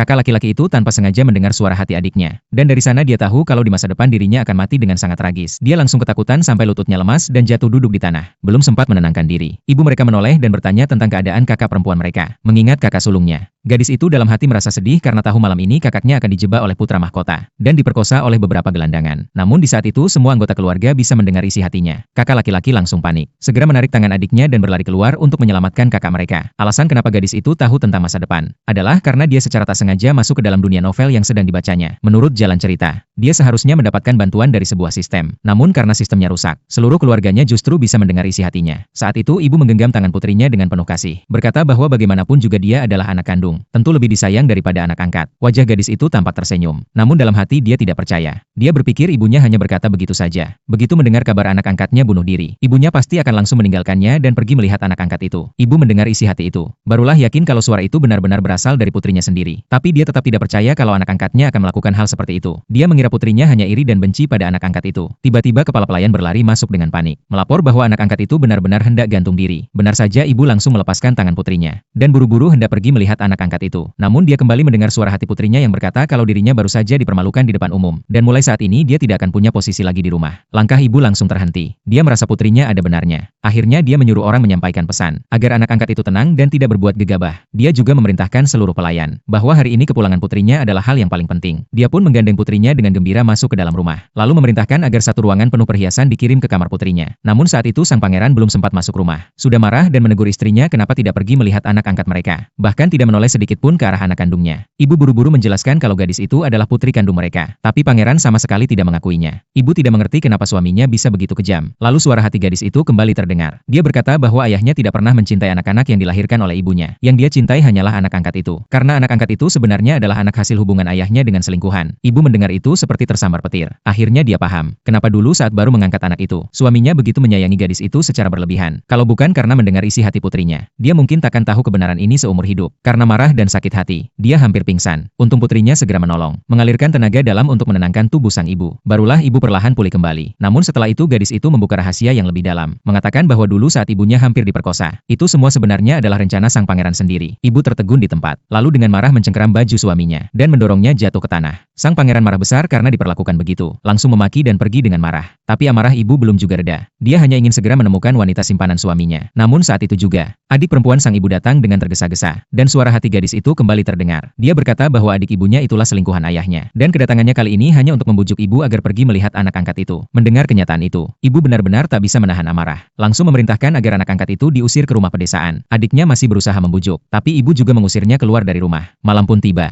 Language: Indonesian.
Kakak laki-laki itu tanpa sengaja mendengar suara hati adiknya. Dan dari sana dia tahu kalau di masa depan dirinya akan mati dengan sangat tragis. Dia langsung ketakutan sampai lututnya lemas dan jatuh duduk di tanah. Belum sempat menenangkan diri. Ibu mereka menoleh dan bertanya tentang keadaan kakak perempuan mereka. Mengingat kakak sulungnya. Gadis itu dalam hati merasa sedih karena tahu malam ini kakaknya akan dijebak oleh putra mahkota. Dan diperkosa oleh beberapa gelandangan. Namun di saat itu semua anggota keluarga bisa mendengar isi hatinya. Kakak laki-laki langsung panik. Segera menarik tangan adiknya dan berlari keluar untuk menyelamatkan kakak mereka. Alasan kenapa gadis itu tahu tentang masa depan adalah karena dia secara tak sengaja masuk ke dalam dunia novel yang sedang dibacanya. Menurut jalan cerita, dia seharusnya mendapatkan bantuan dari sebuah sistem. Namun karena sistemnya rusak, seluruh keluarganya justru bisa mendengar isi hatinya. Saat itu ibu menggenggam tangan putrinya dengan penuh kasih. Berkata bahwa bagaimanapun juga dia adalah anak kandung. Tentu lebih disayang daripada anak angkat. Wajah gadis itu tampak tersenyum. Namun dalam hati dia tidak percaya. Dia berpikir ibunya hanya berkata begitu saja. Begitu mendengar kabar anak angkatnya bunuh diri, ibunya pasti akan langsung meninggalkannya dan pergi melihat anak angkat itu. Ibu mendengar isi hati itu. Barulah yakin kalau suara itu benar-benar berasal dari putrinya sendiri. Tapi dia tetap tidak percaya kalau anak angkatnya akan melakukan hal seperti itu. Dia mengira putrinya hanya iri dan benci pada anak angkat itu. Tiba-tiba kepala pelayan berlari masuk dengan panik. Melapor bahwa anak angkat itu benar-benar hendak gantung diri. Benar saja ibu langsung melepaskan tangan putrinya. Dan buru-buru hendak pergi melihat anak angkat itu. Namun dia kembali mendengar suara hati putrinya yang berkata kalau dirinya baru saja dipermalukan di depan umum. Dan mulai saat ini dia tidak akan punya posisi lagi di rumah. Langkah ibu langsung terhenti. Dia merasa putrinya ada benarnya. Akhirnya dia menyuruh orang menyampaikan pesan. Agar anak angkat itu tenang dan tidak berbuat gegabah. Dia juga memerintahkan seluruh pelayan. Bahwa hari ini kepulangan putrinya adalah hal yang paling penting. Dia pun menggandeng putrinya dengan gembira masuk ke dalam rumah. Lalu memerintahkan agar satu ruangan penuh perhiasan dikirim ke kamar putrinya. Namun saat itu sang pangeran belum sempat masuk rumah. Sudah marah dan menegur istrinya kenapa tidak pergi melihat anak angkat mereka. Bahkan tidak menoleh sedikit pun ke arah anak kandungnya. Ibu buru-buru menjelaskan kalau gadis itu adalah putri kandung mereka. Tapi pangeran sama sekali tidak mengakuinya. Ibu tidak mengerti kenapa suaminya bisa begitu kejam. Lalu suara hati gadis itu kembali terdengar. Dia berkata bahwa ayahnya tidak pernah mencintai anak-anak yang dilahirkan oleh ibunya. Yang dia cintai hanyalah anak angkat itu. Karena anak angkat itu sebenarnya adalah anak hasil hubungan ayahnya dengan selingkuhan. Ibu mendengar itu seperti tersambar petir. Akhirnya dia paham. Kenapa dulu saat baru mengangkat anak itu, suaminya begitu menyayangi gadis itu secara berlebihan. Kalau bukan karena mendengar isi hati putrinya, dia mungkin takkan tahu kebenaran ini seumur hidup. Karena marah dan sakit hati, dia hampir pingsan. Untung putrinya segera menolong, mengalirkan tenaga dalam untuk menenangkan tubuh sang ibu. Barulah ibu perlahan pulih kembali. Namun setelah itu gadis itu membuka rahasia yang lebih dalam, mengatakan bahwa dulu saat ibunya hampir diperkosa, itu semua sebenarnya adalah rencana sang pangeran sendiri. Ibu tertegun di tempat, lalu dengan marah mencengkeram baju suaminya, dan mendorongnya jatuh ke tanah. Sang pangeran marah besar karena diperlakukan begitu, langsung memaki dan pergi dengan marah. Tapi amarah ibu belum juga reda. Dia hanya ingin segera menemukan wanita simpanan suaminya. Namun saat itu juga, adik perempuan sang ibu datang dengan tergesa-gesa, dan suara hati gadis itu kembali terdengar. Dia berkata bahwa adik ibunya itulah selingkuhan ayahnya, dan kedatangannya kali ini hanya untuk membujuk ibu agar pergi melihat anak angkat itu. Mendengar kenyataan itu, ibu benar-benar tak bisa menahan amarah. Langsung memerintahkan agar anak angkat itu diusir ke rumah pedesaan. Adiknya masih berusaha membujuk, tapi ibu juga mengusirnya keluar dari rumah. Malam pun tiba.